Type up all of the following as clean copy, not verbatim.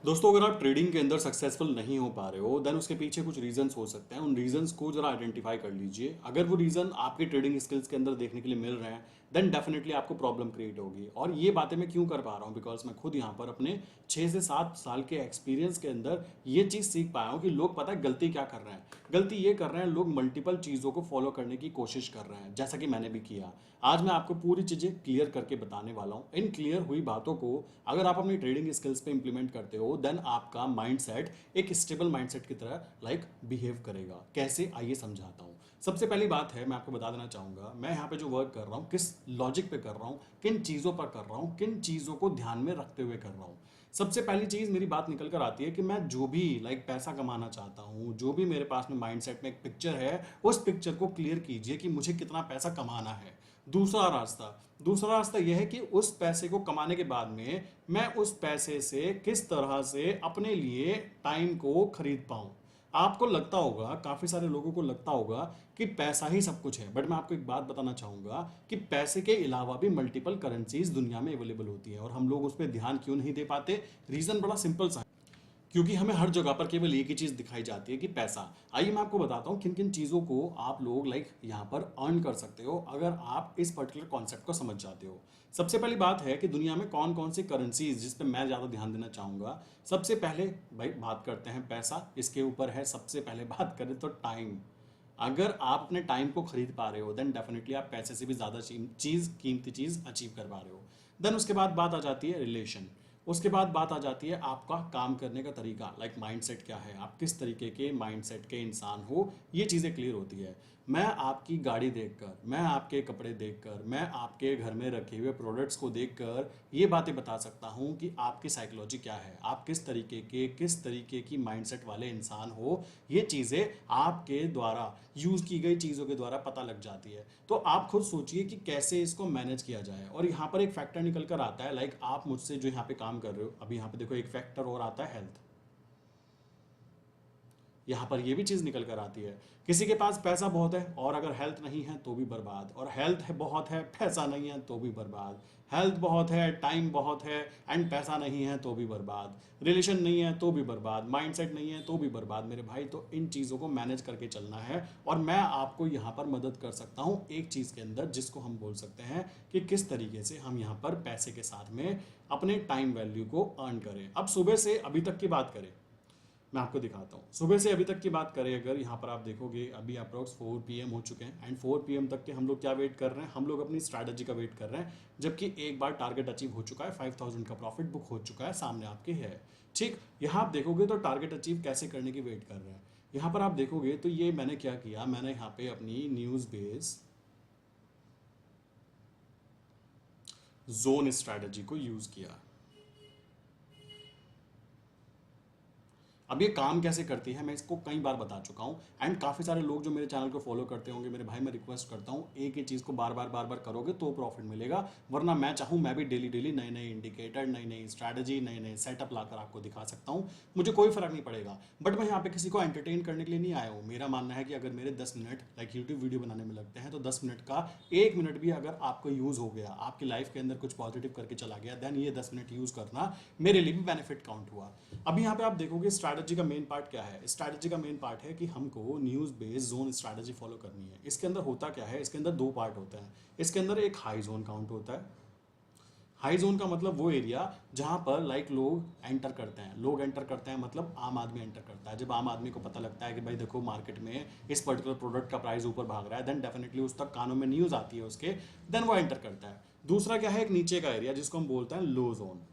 दोस्तों, अगर आप ट्रेडिंग के अंदर सक्सेसफुल नहीं हो पा रहे हो देन उसके पीछे कुछ रीजंस हो सकते हैं। उन रीजंस को जरा आइडेंटिफाई कर लीजिए। अगर वो रीजन आपके ट्रेडिंग स्किल्स के अंदर देखने के लिए मिल रहे हैं देन डेफिनेटली आपको प्रॉब्लम क्रिएट होगी। और ये बातें मैं क्यों कर पा रहा हूँ, बिकॉज मैं खुद यहाँ पर अपने 6 से 7 साल के एक्सपीरियंस के अंदर ये चीज़ सीख पाया हूँ कि लोग पता है गलती क्या कर रहे हैं। गलती ये कर रहे हैं, लोग मल्टीपल चीज़ों को फॉलो करने की कोशिश कर रहे हैं, जैसा कि मैंने भी किया। आज मैं आपको पूरी चीज़ें क्लियर करके बताने वाला हूँ। इन क्लियर हुई बातों को अगर आप अपनी ट्रेडिंग स्किल्स पे इंप्लीमेंट करते हो देन आपका माइंडसेट एक स्टेबल माइंडसेट की तरह बिहेव करेगा। कैसे, आइए समझाता हूँ। सबसे पहली बात है, मैं आपको बता देना चाहूंगा, मैं यहाँ पे जो वर्क कर रहा हूँ किस लॉजिक पे कर रहा हूँ, किन चीज़ों पर कर रहा हूँ, किन चीज़ों को ध्यान में रखते हुए कर रहा हूँ। सबसे पहली चीज़ मेरी बात निकल कर आती है कि मैं जो भी पैसा कमाना चाहता हूँ, जो भी मेरे पास में माइंडसेट में एक पिक्चर है, उस पिक्चर को क्लियर कीजिए कि मुझे कितना पैसा कमाना है। दूसरा रास्ता यह है कि उस पैसे को कमाने के बाद में मैं उस पैसे से किस तरह से अपने लिए टाइम को खरीद पाऊं। आपको लगता होगा, काफी सारे लोगों को लगता होगा कि पैसा ही सब कुछ है, बट मैं आपको एक बात बताना चाहूंगा कि पैसे के अलावा भी मल्टीपल करेंसीज दुनिया में अवेलेबल होती है और हम लोग उस पर ध्यान क्यों नहीं दे पाते। रीजन बड़ा सिंपल सा है, क्योंकि हमें हर जगह पर केवल एक ही चीज दिखाई जाती है कि पैसा। आइए मैं आपको बताता हूँ किन किन चीजों को आप लोग यहाँ पर अर्न कर सकते हो अगर आप इस पर्टिकुलर कॉन्सेप्ट को समझ जाते हो। सबसे पहली बात है कि दुनिया में कौन कौन सी करेंसीज, जिस पे मैं ज्यादा ध्यान देना चाहूंगा। सबसे पहले भाई बात करते हैं पैसा, इसके ऊपर है सबसे पहले बात करें तो टाइम। अगर आप अपने टाइम को खरीद पा रहे हो देन डेफिनेटली आप पैसे से भी ज्यादा चीज, कीमती चीज अचीव कर पा रहे हो। देन उसके बाद बात आ जाती है रिलेशन। उसके बाद बात आ जाती है आपका काम करने का तरीका, माइंडसेट क्या है, आप किस तरीके के माइंडसेट के इंसान हो, ये चीज़ें क्लियर होती है। मैं आपकी गाड़ी देखकर, मैं आपके कपड़े देखकर, मैं आपके घर में रखे हुए प्रोडक्ट्स को देखकर ये बातें बता सकता हूँ कि आपकी साइकोलॉजी क्या है, आप किस तरीके की माइंडसेट वाले इंसान हो। ये चीज़ें आपके द्वारा यूज़ की गई चीज़ों के द्वारा पता लग जाती है। तो आप खुद सोचिए कि कैसे इसको मैनेज किया जाए। और यहाँ पर एक फैक्टर निकल कर आता है, आप मुझसे जो यहाँ पे काम कर रहे हो, अभी यहाँ पे देखो एक फैक्टर और आता है हेल्थ। यहाँ पर ये भी चीज़ निकल कर आती है, किसी के पास पैसा बहुत है और अगर हेल्थ नहीं है तो भी बर्बाद, और हेल्थ है बहुत है पैसा नहीं है तो भी बर्बाद। हेल्थ बहुत है, टाइम बहुत है एंड पैसा नहीं है तो भी बर्बाद। रिलेशन नहीं है तो भी बर्बाद, माइंडसेट नहीं है तो भी बर्बाद मेरे भाई। तो इन चीज़ों को मैनेज करके चलना है और मैं आपको यहाँ पर मदद कर सकता हूँ एक चीज़ के अंदर, जिसको हम बोल सकते हैं कि किस तरीके से हम यहाँ पर पैसे के साथ में अपने टाइम वैल्यू को अर्न करें। अब सुबह से अभी तक की बात करें, मैं आपको दिखाता हूँ। सुबह से अभी तक की बात करें अगर, यहाँ पर आप देखोगे अभी अप्रोक्स 4 PM हो चुके हैं एंड 4 PM तक के हम लोग क्या वेट कर रहे हैं, हम लोग अपनी स्ट्रैटेजी का वेट कर रहे हैं। जबकि एक बार टारगेट अचीव हो चुका है, 5000 का प्रॉफिट बुक हो चुका है, सामने आपके है। ठीक, यहाँ आप देखोगे तो टारगेट अचीव कैसे करने की वेट कर रहे हैं। यहाँ पर आप देखोगे तो ये मैंने क्या किया, मैंने यहाँ पे अपनी न्यूज़ बेस जोन स्ट्रैटेजी को यूज़ किया। अब ये काम कैसे करती है मैं इसको कई बार बता चुका हूँ एंड काफ़ी सारे लोग जो मेरे चैनल को फॉलो करते होंगे, मेरे भाई मैं रिक्वेस्ट करता हूँ एक ही चीज़ को बार बार करोगे तो प्रॉफिट मिलेगा। वरना मैं चाहूँ मैं भी डेली डेली नए नए इंडिकेटर, नई नई स्ट्रैटेजी, नए नए सेटअप लाकर आपको दिखा सकता हूँ, मुझे कोई फर्क नहीं पड़ेगा। बट मैं यहाँ पे किसी को एंटरटेन करने के लिए नहीं आया हूँ। मेरा मानना है कि अगर मेरे 10 मिनट यूट्यूब वीडियो बनाने में लगते हैं तो 10 मिनट का 1 मिनट भी अगर आपको यूज़ हो गया, आपकी लाइफ के अंदर कुछ पॉजिटिव करके चला गया, देन ये 10 मिनट यूज़ करना मेरे लिए भी बेनिफिट काउंट हुआ। अब यहाँ पे आप देखोगे स्ट्रैटेजी का मेन पार्ट क्या है। स्ट्रैटेजी का मेन पार्ट है कि हमको news based zone strategy follow करनी है। इसके अंदर होता क्या है, इसके अंदर 2 पार्ट होते हैं। इसके अंदर एक हाई जोन काउंट होता है। हाई जोन का मतलब वो एरिया जहां पर लोग एंटर करते हैं। लोग एंटर करते हैं मतलब आम आदमी एंटर करता है। जब आम आदमी को पता लगता है कि भाई देखो मार्केट में इस पर्टिकुलर प्रोडक्ट का प्राइस ऊपर भाग रहा है, देन डेफिनेटली उस तक कानों में न्यूज़ आती है उसके, देन वो एंटर करता है। दूसरा क्या है, एक नीचे का एरिया जिसको हम बोलते हैं लो जोन।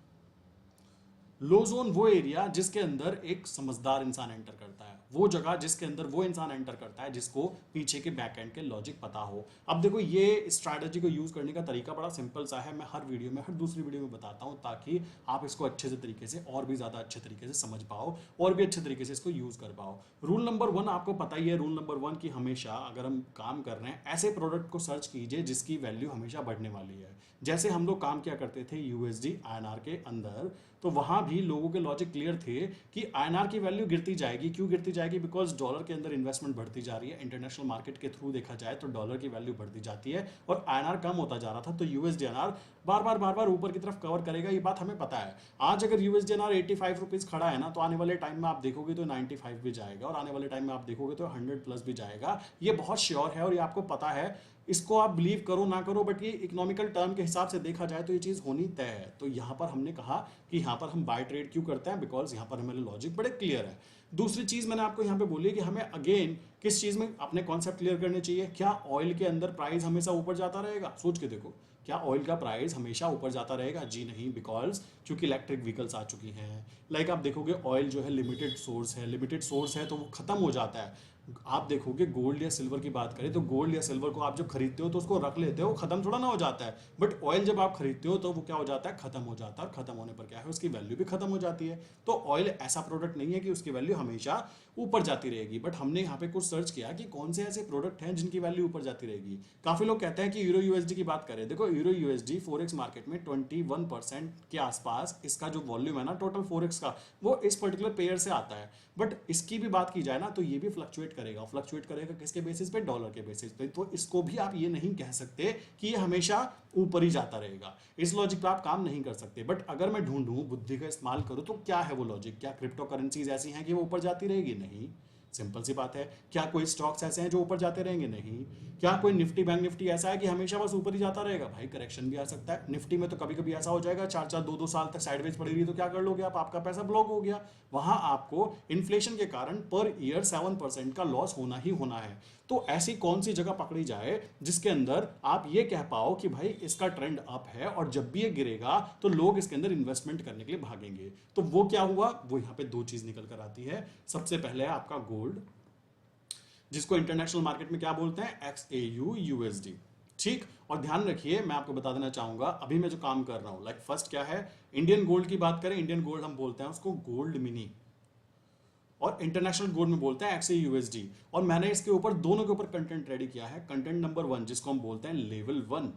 लो जोन वो एरिया जिसके अंदर एक समझदार इंसान एंटर करता है, वो जगह जिसके अंदर वो इंसान एंटर करता है जिसको पीछे के बैक एंड के लॉजिक पता हो। अब देखो ये स्ट्रैटेजी को यूज करने का तरीका बड़ा सिंपल सा है, मैं हर वीडियो में, हर दूसरी वीडियो में बताता हूं ताकि आप इसको अच्छे से तरीके से और भी ज्यादा अच्छे तरीके से समझ पाओ और भी अच्छे तरीके से इसको यूज कर पाओ। रूल नंबर 1 आपको पता ही है, रूल नंबर 1 की हमेशा अगर हम काम कर रहे हैं ऐसे प्रोडक्ट को सर्च कीजिए जिसकी वैल्यू हमेशा बढ़ने वाली है। जैसे हम लोग काम किया करते थे यूएसडी आईएनआर के अंदर, तो वहां भी लोगों के लॉजिक क्लियर थे कि आईएनआर की वैल्यू गिरती जाएगी। क्यों गिरती जाएगी? बिकॉज डॉलर के अंदर इन्वेस्टमेंट बढ़ती जा रही है, इंटरनेशनल मार्केट के थ्रू देखा जाए तो डॉलर की वैल्यू बढ़ती जाती है और आईएनआर कम होता जा रहा था, तो यूएसडीएनआर बार बार ऊपर की तरफ कवर करेगा, ये बात हमें पता है। आज अगर यूएसडीएनआर 85 रुपीज खड़ा है ना, तो आने वाले टाइम में आप देखोगे तो 95 भी जाएगा और आने वाले टाइम में आप देखोगे तो 100 प्लस भी जाएगा। ये बहुत श्योर है और ये आपको पता है। इसको आप बिलीव करो ना करो, बट ये इकोनॉमिकल टर्म के हिसाब से देखा जाए तो ये चीज होनी तय है। तो यहाँ पर हमने कहा कि यहाँ पर हम बाय ट्रेड क्यों करते हैं, बिकॉज यहाँ पर हमारे लॉजिक बड़े क्लियर है। दूसरी चीज मैंने आपको यहाँ पे बोली कि हमें अगेन किस चीज में अपने कॉन्सेप्ट क्लियर करने चाहिए। क्या ऑयल के अंदर प्राइस हमेशा ऊपर जाता रहेगा? सोच के देखो, क्या ऑयल का प्राइस हमेशा ऊपर जाता रहेगा? जी नहीं, बिकॉज क्योंकि इलेक्ट्रिक व्हीकल्स आ चुकी हैं। लाइक आप देखोगे ऑयल जो है लिमिटेड सोर्स है, लिमिटेड सोर्स है तो वो खत्म हो जाता है। आप देखोगे गोल्ड या सिल्वर की बात करें तो गोल्ड या सिल्वर को आप जब खरीदते हो तो उसको रख लेते हो, खत्म थोड़ा ना हो जाता है। बट ऑयल जब आप खरीदते हो तो वो क्या हो जाता है? खत्म हो जाता है। और खत्म होने पर क्या है? उसकी वैल्यू भी खत्म हो जाती है। तो ऑयल ऐसा प्रोडक्ट नहीं है कि उसकी वैल्यू हमेशा ऊपर जाती रहेगी। बट हमने यहाँ पे कुछ सर्च किया कि कौन से ऐसे प्रोडक्ट हैं जिनकी वैल्यू ऊपर जाती रहेगी। काफी लोग कहते हैं कि यूरो यूएसडी की बात करें। देखो यूरो यूएसडी फॉरेक्स मार्केट में 21% के आसपास इसका जो वॉल्यूम है ना टोटल फॉरेक्स का, वो इस पर्टिकुलर पेयर से आता है। बट इसकी भी बात की जाए ना तो ये भी फ्लक्चुएट करेगा। फ्लक्चुएट करेगा किसके बेसिस पे? डॉलर के बेसिस पे। तो इसको भी आप ये नहीं कह सकते कि ये हमेशा ऊपर ही जाता रहेगा। इस लॉजिक पे आप काम नहीं कर सकते। बट अगर मैं ढूंढूं, बुद्धि का इस्तेमाल करूं, तो क्या है वो लॉजिक? क्या क्रिप्टो करेंसीज ऐसी हैं कि वो ऊपर जाती रहेगी? नहीं, सिंपल सी बात है। क्या कोई स्टॉक्स ऐसे हैं जो ऊपर जाते रहेंगे? नहीं। क्या कोई निफ्टी बैंक निफ्टी ऐसा है कि हमेशा बस ऊपर ही जाता रहेगा? भाई करेक्शन भी आ सकता है। निफ्टी में तो कभी कभी ऐसा हो जाएगा 4 2 साल तक साइडवेज पड़ी रही, तो क्या कर लोगे आप? आपका पैसा ब्लॉक हो गया। वहां आपको इन्फ्लेशन के कारण पर ईयर 7% का लॉस होना ही होना है। तो ऐसी कौन सी जगह पकड़ी जाए जिसके अंदर आप ये कह पाओ कि भाई इसका ट्रेंड अप है और जब भी ये गिरेगा तो लोग इसके अंदर इन्वेस्टमेंट करने के लिए भागेंगे? तो वो क्या हुआ? वो यहाँ पे दो चीज निकल कर आती है। सबसे पहले है आपका गोल्ड, जिसको इंटरनेशनल मार्केट में क्या बोलते हैं? XAU USD। ठीक, और ध्यान रखिए मैं आपको बता देना चाहूंगा अभी मैं जो काम कर रहा हूं, लाइक फर्स्ट क्या है, इंडियन गोल्ड की बात करें, इंडियन गोल्ड हम बोलते हैं उसको गोल्ड मिनी, और इंटरनेशनल गोल्ड में बोलते हैं XAU USD। और मैंने इसके ऊपर दोनों के ऊपर कंटेंट रेडी किया है। कंटेंट नंबर 1 जिसको हम बोलते हैं लेवल 1,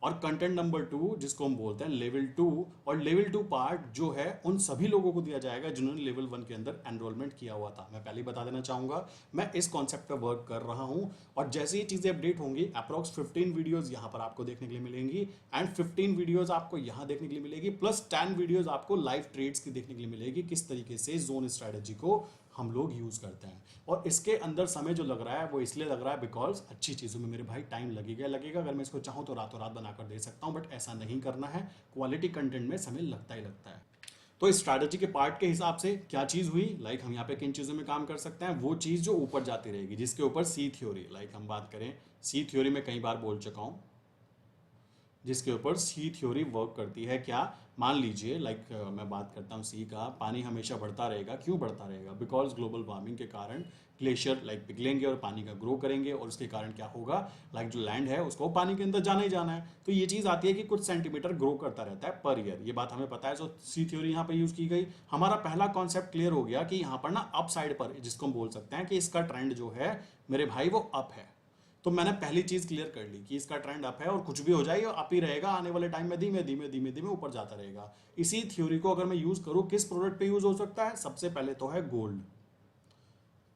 और कंटेंट नंबर 2 जिसको हम बोलते हैं लेवल 2। और लेवल 2 पार्ट जो है उन सभी लोगों को दिया जाएगा जिन्होंने लेवल 1 के अंदर एनरोलमेंट किया हुआ था। मैं पहले ही बता देना चाहूंगा मैं इस कॉन्सेप्ट पे वर्क कर रहा हूं, और जैसे ही चीजें अपडेट होंगी अप्रॉक्स 15 वीडियोस यहां पर आपको देखने के लिए मिलेंगी, एंड 15 वीडियोस आपको यहां देखने के लिए मिलेगी, प्लस 10 वीडियोस आपको लाइव ट्रेड्स की देखने के लिए मिलेगी, किस तरीके से जोन स्ट्रेटेजी को हम लोग यूज करते हैं। और इसके अंदर समय जो लग रहा है वो इसलिए लग रहा है बिकॉज अच्छी चीजों में मेरे भाई टाइम लगेगा। अगर मैं इसको चाहूं तो रातों रात बनाकर दे सकता हूं, बट ऐसा नहीं करना है। क्वालिटी कंटेंट में समय लगता ही लगता है। तो इस स्ट्रैटेजी के पार्ट के हिसाब से क्या चीज हुई, लाइक हम यहाँ पे किन चीजों में काम कर सकते हैं? वो चीज जो ऊपर जाती रहेगी, जिसके ऊपर सी थ्योरी, लाइक हम बात करें सी थ्योरी में कई बार बोल चुका हूं, जिसके ऊपर सी थ्योरी वर्क करती है। क्या? मान लीजिए लाइक मैं बात करता हूँ सी का, पानी हमेशा बढ़ता रहेगा। क्यों बढ़ता रहेगा? बिकॉज ग्लोबल वार्मिंग के कारण ग्लेशियर लाइक पिघलेंगे और पानी का ग्रो करेंगे, और उसके कारण क्या होगा, लाइक जो लैंड है उसको पानी के अंदर जाना ही जाना है। तो ये चीज आती है कि कुछ सेंटीमीटर ग्रो करता रहता है पर ईयर, ये बात हमें पता है। तो सी थ्योरी यहाँ पे यूज की गई। हमारा पहला कॉन्सेप्ट क्लियर हो गया कि यहाँ पर ना अप साइड पर, जिसको हम बोल सकते हैं कि इसका ट्रेंड जो है मेरे भाई वो अप है। तो मैंने पहली चीज क्लियर कर ली कि इसका ट्रेंड अप है और कुछ भी हो जाए ये अप ही रहेगा। आने वाले टाइम में धीमे धीमे धीमे धीमे ऊपर जाता रहेगा। इसी थ्योरी को अगर मैं यूज करूं, किस प्रोडक्ट पे यूज हो सकता है? सबसे पहले तो है गोल्ड।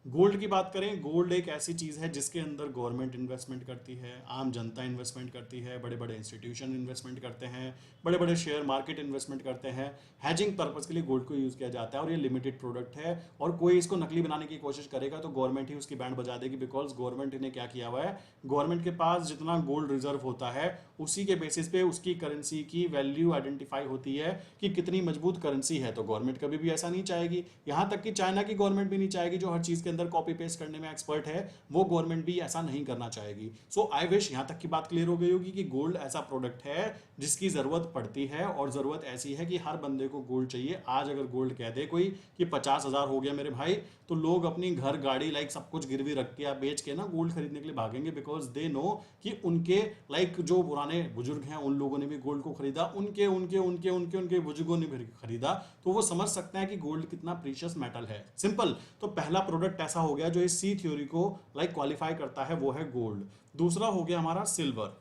गोल्ड की बात करें, गोल्ड एक ऐसी चीज है जिसके अंदर गवर्नमेंट इन्वेस्टमेंट करती है, आम जनता इन्वेस्टमेंट करती है, बड़े बड़े इंस्टीट्यूशन इन्वेस्टमेंट करते हैं, बड़े बड़े शेयर मार्केट इन्वेस्टमेंट करते हैं। हैजिंग पर्पस के लिए गोल्ड को यूज किया जाता है, और ये लिमिटेड प्रोडक्ट है। और कोई इसको नकली बनाने की कोशिश करेगा तो गवर्नमेंट ही उसकी बैंड बजा देगी, बिकॉज गवर्नमेंट ने क्या किया हुआ है, गवर्नमेंट के पास जितना गोल्ड रिजर्व होता है उसी के बेसिस पे उसकी करेंसी की वैल्यू आइडेंटिफाई होती है कि कितनी मजबूत करेंसी है। तो गवर्नमेंट कभी भी ऐसा नहीं चाहेगी, यहां तक कि चाइना की गवर्नमेंट भी नहीं चाहेगी जो हर चीज के अंदर कॉपी पेस्ट करने में एक्सपर्ट है, वो गवर्नमेंट भी ऐसा नहीं करना चाहेगी। सो आई विश यहां तक की बात क्लियर हो गई होगी कि गोल्ड ऐसा प्रोडक्ट है जिसकी जरूरत पड़ती है, और जरूरत ऐसी है कि हर बंदे को गोल्ड चाहिए। आज अगर गोल्ड कह दे कोई कि 50,000 हो गया मेरे भाई, तो लोग अपनी घर गाड़ी लाइक सब कुछ गिरवी रख के या बेच के ना गोल्ड खरीदने के लिए भागेंगे, बिकॉज दे नो कि उनके लाइक जो पुराने बुजुर्ग हैं उन लोगों ने भी गोल्ड को खरीदा, उनके उनके उनके उनके उनके बुजुर्गों ने भी खरीदा, तो वो समझ सकते हैं कि गोल्ड कितना प्रीशियस मेटल है। सिंपल। तो पहला प्रोडक्ट ऐसा हो गया जो इस सी थ्योरी को लाइक क्वालिफाई करता है, वो है गोल्ड। दूसरा हो गया हमारा सिल्वर।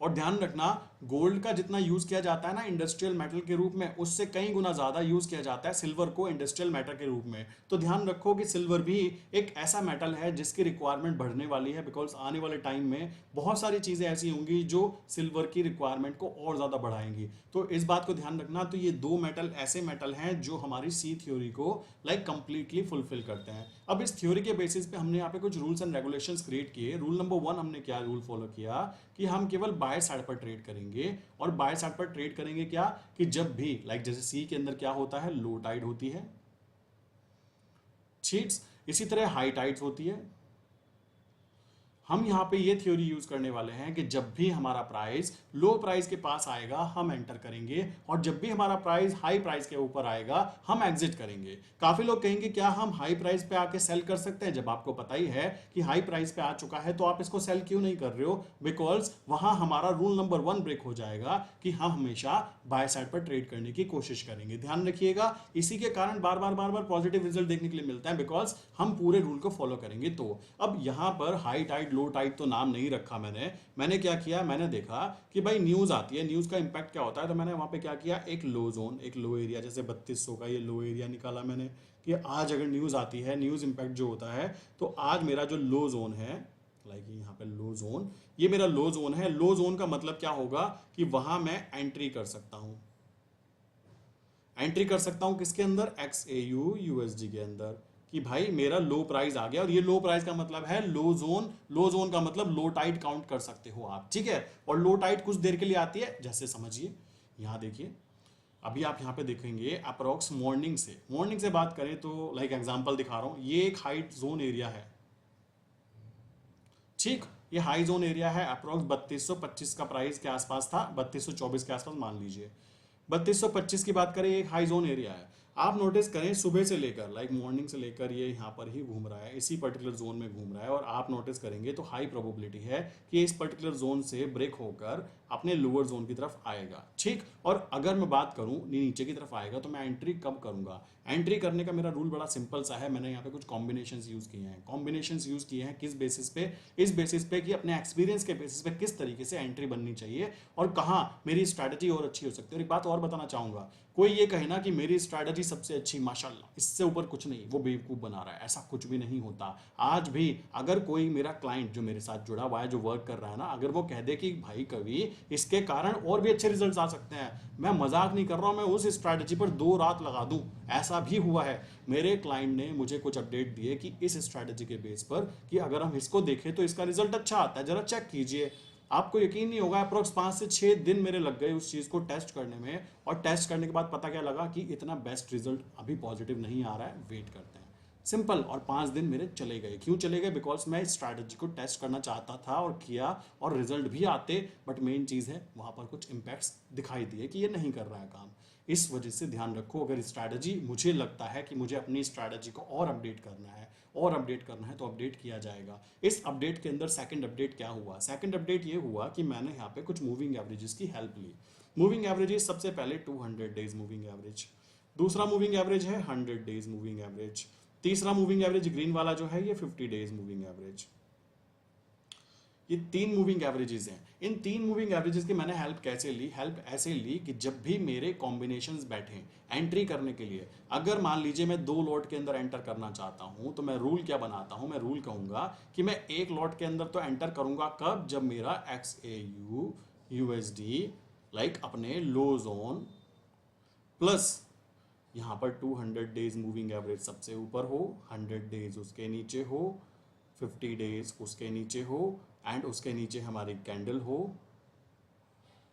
और ध्यान रखना गोल्ड का जितना यूज किया जाता है ना इंडस्ट्रियल मेटल के रूप में, उससे कई गुना ज्यादा यूज किया जाता है सिल्वर को इंडस्ट्रियल मेटल के रूप में। तो ध्यान रखो कि सिल्वर भी एक ऐसा मेटल है जिसकी रिक्वायरमेंट बढ़ने वाली है, बिकॉज आने वाले टाइम में बहुत सारी चीजें ऐसी होंगी जो सिल्वर की रिक्वायरमेंट को और ज्यादा बढ़ाएंगी। तो इस बात को ध्यान रखना। तो ये दो मेटल ऐसे मेटल हैं जो हमारी सी थ्योरी को कंप्लीटली फुलफिल करते हैं। अब इस थ्योरी के बेसिस पे हमने यहाँ पे कुछ रूल्स एंड रेगुलेशंस क्रिएट किए। रूल नंबर 1 हमने क्या रूल फॉलो किया कि हम केवल बाय साइड पर ट्रेड करेंगे। और बाय साइड पर ट्रेड करेंगे क्या कि जब भी जैसे सी के अंदर क्या होता है, लो टाइड होती है, ठीक, इसी तरह हाई टाइड्स होती है। हम यहाँ पे ये थ्योरी यूज करने वाले हैं कि जब भी हमारा प्राइस लो प्राइस के पास आएगा हम एंटर करेंगे, और जब भी हमारा प्राइस हाई प्राइस के ऊपर आएगा हम एग्जिट करेंगे। काफी लोग कहेंगे क्या हम हाई प्राइस पे आके सेल कर सकते हैं? जब आपको पता ही है कि हाई प्राइस पे आ चुका है तो आप इसको सेल क्यों नहीं कर रहे हो? बिकॉज वहां हमारा रूल नंबर 1 ब्रेक हो जाएगा कि हम हमेशा बाय साइड पर ट्रेड करने की कोशिश करेंगे। ध्यान रखिएगा, इसी के कारण बार बार पॉजिटिव रिजल्ट देखने के लिए मिलता है, बिकॉज हम पूरे रूल को फॉलो करेंगे। तो अब यहां पर हाई टाइड लो टाइड तो नाम नहीं रखा मैंने क्या किया, मैंने देखा कि भाई न्यूज आती है, न्यूज का इंपैक्ट क्या होता है, तो मैंने वहां पे क्या किया, एक लो जोन, एक लो एरिया, जैसे 3200 का ये लो एरिया निकाला मैंने कि आज अगर न्यूज आती है, न्यूज इंपैक्ट जो होता है, तो आज मेरा जो लो जोन है, यहाँ पे लो जोन, ये मेरा लो जोन है। लो जोन का मतलब क्या होगा कि वहां मैं एंट्री कर सकता हूं। एंट्री कर सकता हूं किसके अंदर? XAU USD के अंदर, कि भाई मेरा लो प्राइस आ गया। और ये लो प्राइस का मतलब है लो जोन। लो जोन का मतलब लो टाइट काउंट कर सकते हो आप, ठीक है। और लो टाइट कुछ देर के लिए आती है, जैसे समझिए यहां देखिए, अभी आप यहां पे देखेंगे अप्रोक्स मॉर्निंग से बात करें तो एग्जांपल दिखा रहा हूं, ये एक हाइट जोन एरिया है, ठीक। ये हाई जोन एरिया है, अप्रोक्स 3225 का प्राइस के आसपास था, 3224 के आसपास मान लीजिए। 3225 की बात करें, एक हाई जोन एरिया है। आप नोटिस करें सुबह से लेकर मॉर्निंग से लेकर ये यहाँ पर ही घूम रहा है, इसी पर्टिकुलर जोन में घूम रहा है। और आप नोटिस करेंगे तो हाई प्रोबेबिलिटी है कि इस पर्टिकुलर जोन से ब्रेक होकर अपने लोअर जोन की तरफ आएगा, ठीक। और अगर मैं बात करूं नीचे की तरफ आएगा तो मैं एंट्री कब करूंगा? एंट्री करने का मेरा रूल बड़ा सिंपल सा है। मैंने यहाँ पे कुछ कॉम्बिनेशंस यूज किए हैं। कॉम्बिनेशंस यूज किए हैं किस बेसिस पे? इस बेसिस पे कि अपने एक्सपीरियंस के बेसिस पे किस तरीके से एंट्री बननी चाहिए और कहाँ मेरी स्ट्रैटेजी और अच्छी हो सकती है। और एक बात और बताना चाहूंगा, कोई ये कहे ना कि मेरी स्ट्रैटेजी सबसे अच्छी, माशाल्लाह, इससे ऊपर कुछ नहीं, वो बेवकूफ बना रहा है। ऐसा कुछ भी नहीं होता। आज भी अगर कोई मेरा क्लाइंट जो मेरे साथ जुड़ा हुआ है, जो वर्क कर रहा है ना, अगर वो कह दे कि भाई कवि इसके कारण और भी अच्छे रिजल्ट्स आ सकते हैं, मैं मजाक नहीं कर रहा हूं, मैं उस स्ट्रैटेजी पर 2 रात लगा दूं, ऐसा भी हुआ है। मेरे क्लाइंट ने मुझे कुछ अपडेट दिए कि इस स्ट्रैटेजी के बेस पर कि अगर हम इसको देखें तो इसका रिजल्ट अच्छा आता है, जरा चेक कीजिए। आपको यकीन नहीं होगा, अप्रोक्स 5 से 6 दिन मेरे लग गए उस चीज़ को टेस्ट करने में। और टेस्ट करने के बाद पता क्या लगा कि इतना बेस्ट रिजल्ट अभी पॉजिटिव नहीं आ रहा है, वेट करते हैं। सिंपल। और 5 दिन मेरे चले गए। क्यों चले गए? बिकॉज मैं इस स्ट्रैटेजी को टेस्ट करना चाहता था और किया, और रिजल्ट भी आते, बट मेन चीज़ है वहाँ पर कुछ इम्पैक्ट्स दिखाई दिए कि ये नहीं कर रहा है काम। इस वजह से ध्यान रखो, अगर स्ट्रैटेजी, मुझे लगता है कि मुझे अपनी स्ट्रैटेजी को और अपडेट करना है, तो अपडेट किया जाएगा। इस अपडेट के अंदर सेकंड अपडेट क्या हुआ? सेकंड अपडेट ये हुआ कि मैंने यहाँ पे कुछ मूविंग एवरेजेस की हेल्प ली। मूविंग एवरेजेस सबसे पहले 200 डेज मूविंग एवरेज, दूसरा मूविंग एवरेज है 100 डेज मूविंग एवरेज, तीसरा मूविंग एवरेज ग्रीन वाला जो है ये 50 डेज मूविंग एवरेज। ये 3 मूविंग एवरेजेस हैं। इन 3 मूविंग एवरेजेस की मैंने हेल्प कैसे ली? हेल्प ऐसे ली कि जब भी मेरे कॉम्बिनेशंस बैठे एंट्री करने के लिए, अगर मान लीजिए मैं 2 लॉट के अंदर एंटर करना चाहता हूं, तो मैं रूल क्या बनाता हूं? मैं रूल कहूंगा कि मैं एक लॉट के अंदर तो एंटर करूंगा कब? जब मेरा XAU USD अपने लो जोन प्लस यहाँ पर 200 डेज मूविंग एवरेज सबसे ऊपर हो, 100 डेज उसके नीचे हो, 50 डेज उसके नीचे हो, एंड उसके नीचे हमारी कैंडल हो,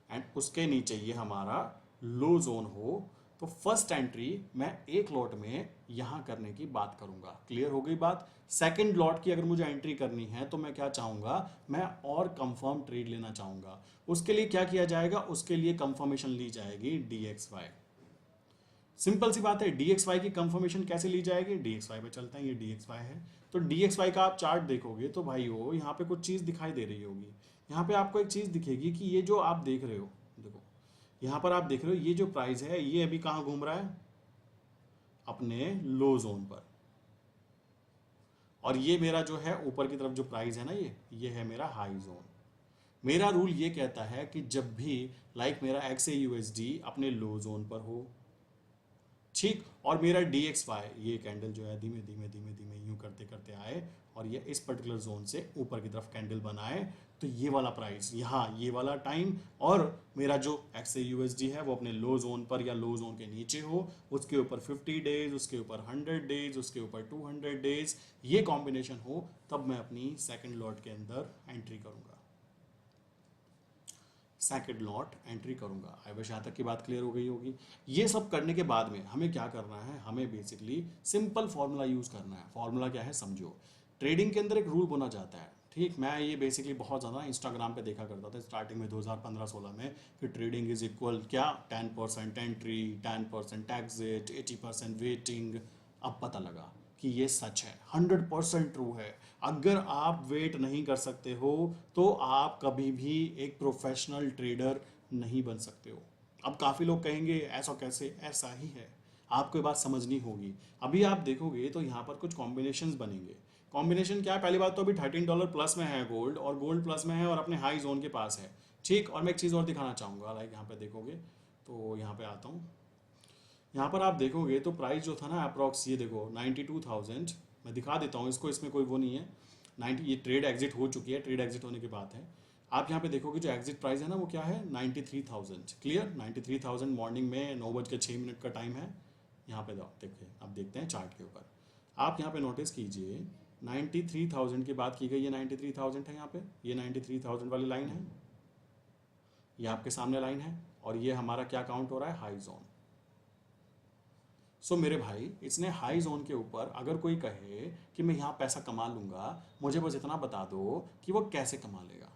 एंड उसके नीचे ये हमारा लो जोन हो। तो फर्स्ट एंट्री मैं एक लॉट में यहां करने की बात करूंगा। क्लियर हो गई बात? सेकंड लॉट की अगर मुझे एंट्री करनी है तो मैं क्या चाहूंगा? मैं और कंफर्म ट्रेड लेना चाहूंगा। उसके लिए क्या किया जाएगा? उसके लिए कंफर्मेशन ली जाएगी DXY। सिंपल सी बात है। DXY की कंफर्मेशन कैसे ली जाएगी? DXY पे चलते हैं, ये DXY है। तो DXY का आप चार्ट देखोगे तो भाई हो यहाँ पे कुछ चीज़ दिखाई दे रही होगी। यहाँ पे आपको एक चीज़ दिखेगी कि ये जो आप देख रहे हो, देखो यहाँ पर आप देख रहे हो ये जो प्राइस है ये अभी कहाँ घूम रहा है? अपने लो जोन पर। और ये मेरा जो है ऊपर की तरफ जो प्राइस है ना, ये है मेरा हाई जोन। मेरा रूल ये कहता है कि जब भी मेरा XAUSD अपने लो जोन पर हो, ठीक, और मेरा DXY ये कैंडल जो है धीमे धीमे धीमे धीमे यूं करते करते आए और ये इस पर्टिकुलर जोन से ऊपर की तरफ कैंडल बनाए, तो ये वाला प्राइस यहाँ ये वाला टाइम और मेरा जो XAUSD है वो अपने लो जोन पर या लो जोन के नीचे हो, उसके ऊपर 50 डेज, उसके ऊपर 100 डेज, उसके ऊपर 200 डेज, ये कॉम्बिनेशन हो, तब मैं अपनी सेकंड लॉट के अंदर एंट्री करूंगा, सेकंड लॉट एंट्री करूंगा। आई विश यहाँ तक की बात क्लियर हो गई होगी। ये सब करने के बाद में हमें क्या करना है, हमें बेसिकली सिंपल फॉर्मूला यूज करना है। फॉर्मूला क्या है समझो, ट्रेडिंग के अंदर एक रूल बना जाता है, ठीक, मैं ये बेसिकली बहुत ज़्यादा इंस्टाग्राम पे देखा करता था स्टार्टिंग में 2015-16 में कि ट्रेडिंग इज इक्वल क्या 10% एंट्री, 10% एग्जिट, 80% वेटिंग। अब पता लगा कि ये सच है, 100% ट्रू है। अगर आप वेट नहीं कर सकते हो तो आप कभी भी एक प्रोफेशनल ट्रेडर नहीं बन सकते हो। अब काफ़ी लोग कहेंगे ऐसा कैसे, ऐसा ही है, आपको ये बात समझनी होगी। अभी आप देखोगे तो यहाँ पर कुछ कॉम्बिनेशंस बनेंगे। कॉम्बिनेशन क्या है, पहली बात तो अभी $13 प्लस में है गोल्ड, और गोल्ड प्लस में है और अपने हाई जोन के पास है, ठीक। और मैं एक चीज़ और दिखाना चाहूँगा, यहाँ पे देखोगे तो यहाँ पे आता हूँ, यहाँ पर आप देखोगे तो प्राइस जो था ना अप्रॉक्स, ये देखो 92,000, मैं दिखा देता हूँ इसको, इसमें कोई वो नहीं है, 90, ये ट्रेड एग्जिट हो चुकी है, ट्रेड एग्जिट होने की बात है। आप यहाँ पे देखोगे जो एग्जिट प्राइस है ना वो क्या है, 93,000, क्लियर, 93,000 मॉर्निंग में 9:06 का टाइम है। यहाँ पे देखिए, अब देखते हैं चार्ट के ऊपर, आप यहाँ पे नोटिस कीजिए 93,000 की बात की गई, ये 93,000 है, यहाँ पे ये 93,000 वाली लाइन है, ये आपके सामने लाइन है, और ये हमारा क्या काउंट हो रहा है, हाई जोन। सो मेरे भाई, इसने हाई जोन के ऊपर अगर कोई कहे कि मैं यहाँ पैसा कमा लूंगा, मुझे बस इतना बता दो कि वो कैसे कमा लेगा।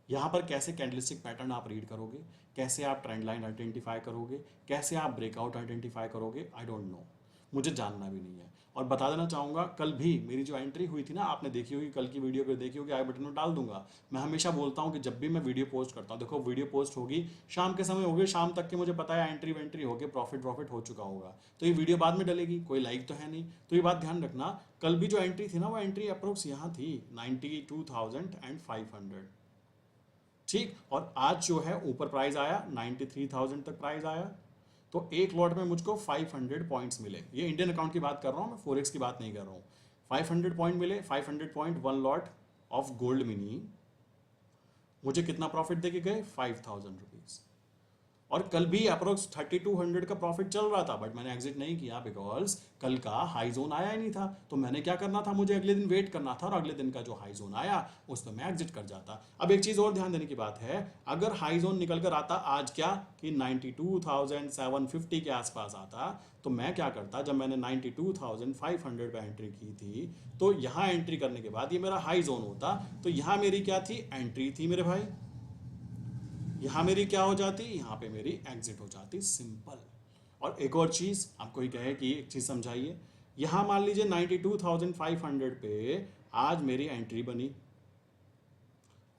यहाँ पर कैसे कैंडलस्टिक पैटर्न आप रीड करोगे, कैसे आप ट्रेंड लाइन आइडेंटिफाई करोगे, कैसे आप ब्रेकआउट आइडेंटिफाई करोगे, आई डोंट नो, मुझे जानना भी नहीं है। और बता देना चाहूँगा, कल भी मेरी जो एंट्री हुई थी ना, आपने देखी होगी, कल की वीडियो को देखी होगी, आई बटन में डाल दूंगा। मैं हमेशा बोलता हूँ कि जब भी मैं वीडियो पोस्ट करता हूँ, देखो वीडियो पोस्ट होगी शाम के समय होगी, शाम तक के मुझे पता है एंट्री वेंट्री होगी, प्रॉफिट हो चुका होगा, तो ये वीडियो बाद में डलेगी, कोई लाइक तो है नहीं, तो ये बात ध्यान रखना। कल भी जो एंट्री थी ना, वो एंट्री अप्रोक्स यहाँ थी 92,500, ठीक। और आज जो है ऊपर प्राइस आया 93,000 तक प्राइस आया, तो एक लॉट में मुझको 500 पॉइंट्स मिले। ये इंडियन अकाउंट की बात कर रहा हूँ मैं, फोरेक्स की बात नहीं कर रहा हूँ। 500 पॉइंट मिले, 500 point, one lot of gold mini, मुझे कितना प्रॉफिट देके गए, 5,000 रुपीज। और कल भी अप्रोक्स 3200 का प्रॉफिट चल रहा था, बट मैंने एग्जिट नहीं किया बिकॉज कल का हाई जोन आया ही नहीं था। तो मैंने क्या करना था, मुझे अगले दिन वेट करना था, और अगले दिन का जो हाई जोन आया उस पर मैं एग्जिट कर जाता। अब एक चीज़ और ध्यान देने की बात है, अगर हाई जोन निकल कर आता आज क्या कि 92,750 के आसपास आता, तो मैं क्या करता, जब मैंने 92,500 पे एंट्री की थी, तो यहाँ एंट्री करने के बाद ये मेरा हाई जोन होता, तो यहाँ मेरी क्या थी, एंट्री थी मेरे भाई, यहाँ मेरी क्या हो जाती, यहाँ पे मेरी एग्जिट हो जाती, सिंपल। और एक और चीज़ आपको ही कहे कि एक चीज़ समझाइए, यहाँ मान लीजिए 92,500 पे आज मेरी एंट्री बनी,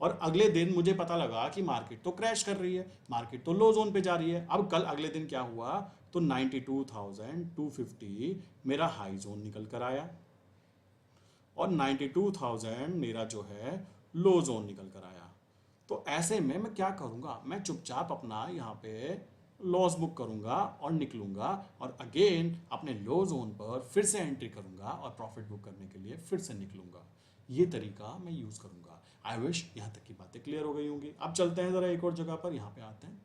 और अगले दिन मुझे पता लगा कि मार्केट तो क्रैश कर रही है, मार्केट तो लो जोन पे जा रही है। अब कल अगले दिन क्या हुआ, तो 92,250 मेरा हाई जोन निकल कर आया, और 92,000 मेरा जो है लो जोन निकल कर आया। तो ऐसे में मैं क्या करूंगा, मैं चुपचाप अपना यहाँ पे लॉस बुक करूंगा और निकलूंगा, और अगेन अपने लो जोन पर फिर से एंट्री करूंगा और प्रॉफिट बुक करने के लिए फिर से निकलूंगा। ये तरीका मैं यूज करूंगा। आई विश यहाँ तक की बातें क्लियर हो गई होंगी। अब चलते हैं जरा एक और जगह पर, यहाँ पे आते हैं।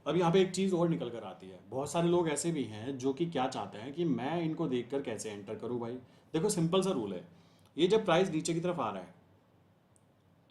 अब यहाँ पे एक चीज़ और निकल कर आती है, बहुत सारे लोग ऐसे भी हैं जो कि क्या चाहते हैं कि मैं इनको देखकर कैसे एंटर करूँ। भाई देखो, सिंपल सा रूल है, ये जब प्राइस नीचे की तरफ आ रहा है,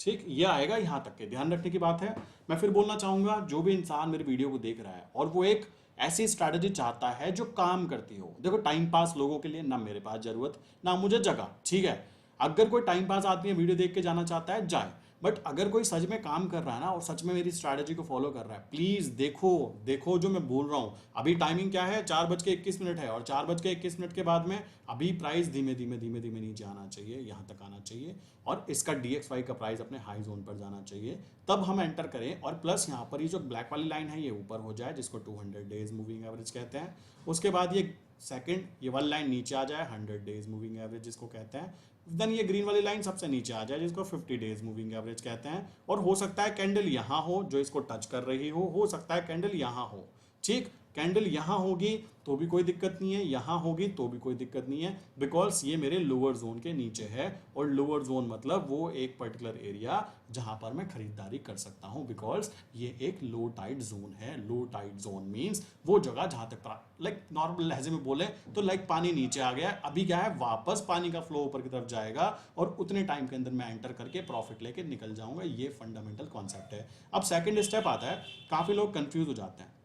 ठीक, ये आएगा यहाँ तक के, ध्यान रखने की बात है। मैं फिर बोलना चाहूंगा, जो भी इंसान मेरे वीडियो को देख रहा है और वो एक ऐसी स्ट्रैटेजी चाहता है जो काम करती हो, देखो टाइम पास लोगों के लिए ना मेरे पास जरूरत ना मुझे जगह, ठीक है। अगर कोई टाइम पास आदमी वीडियो देख के जाना चाहता है जाए, बट अगर कोई सच में काम कर रहा है ना और सच में मेरी स्ट्रैटेजी को फॉलो कर रहा है, प्लीज देखो देखो जो मैं बोल रहा हूँ। अभी टाइमिंग क्या है, 4:21 है, और 4:21 के बाद में अभी प्राइस धीमे धीमे धीमे धीमे नीचे आना चाहिए, यहाँ तक आना चाहिए, और इसका DXY का प्राइस अपने हाई जोन पर जाना चाहिए, तब हम एंटर करें। और प्लस यहाँ पर ये जो ब्लैक वाली लाइन है ये ऊपर हो जाए, जिसको 200 डेज मूविंग एवरेज कहते हैं। उसके बाद ये सेकंड ये वाली लाइन नीचे आ जाए, 100 डेज मूविंग एवरेज जिसको कहते हैं। देन ये ग्रीन वाली लाइन सबसे नीचे आ जाए जिसको 50 डेज मूविंग एवरेज कहते हैं। और हो सकता है कैंडल यहाँ हो जो इसको टच कर रही हो सकता है कैंडल यहाँ हो। ठीक, कैंडल यहाँ होगी तो भी कोई दिक्कत नहीं है, यहाँ होगी तो भी कोई दिक्कत नहीं है, बिकॉज ये मेरे लोअर जोन के नीचे है। और लोअर जोन मतलब वो एक पर्टिकुलर एरिया जहां पर मैं खरीदारी कर सकता हूं, बिकॉज ये एक लो टाइड जोन है। लो टाइड जोन मीन्स वो जगह जहां तक लाइक नॉर्मल लहजे में बोले तो लाइक पानी नीचे आ गया, अभी क्या है वापस पानी का फ्लो ऊपर की तरफ जाएगा और उतने टाइम के अंदर मैं एंटर करके प्रॉफिट लेके निकल जाऊंगा। ये फंडामेंटल कॉन्सेप्ट है। अब सेकेंड स्टेप आता है, काफी लोग कंफ्यूज हो जाते हैं।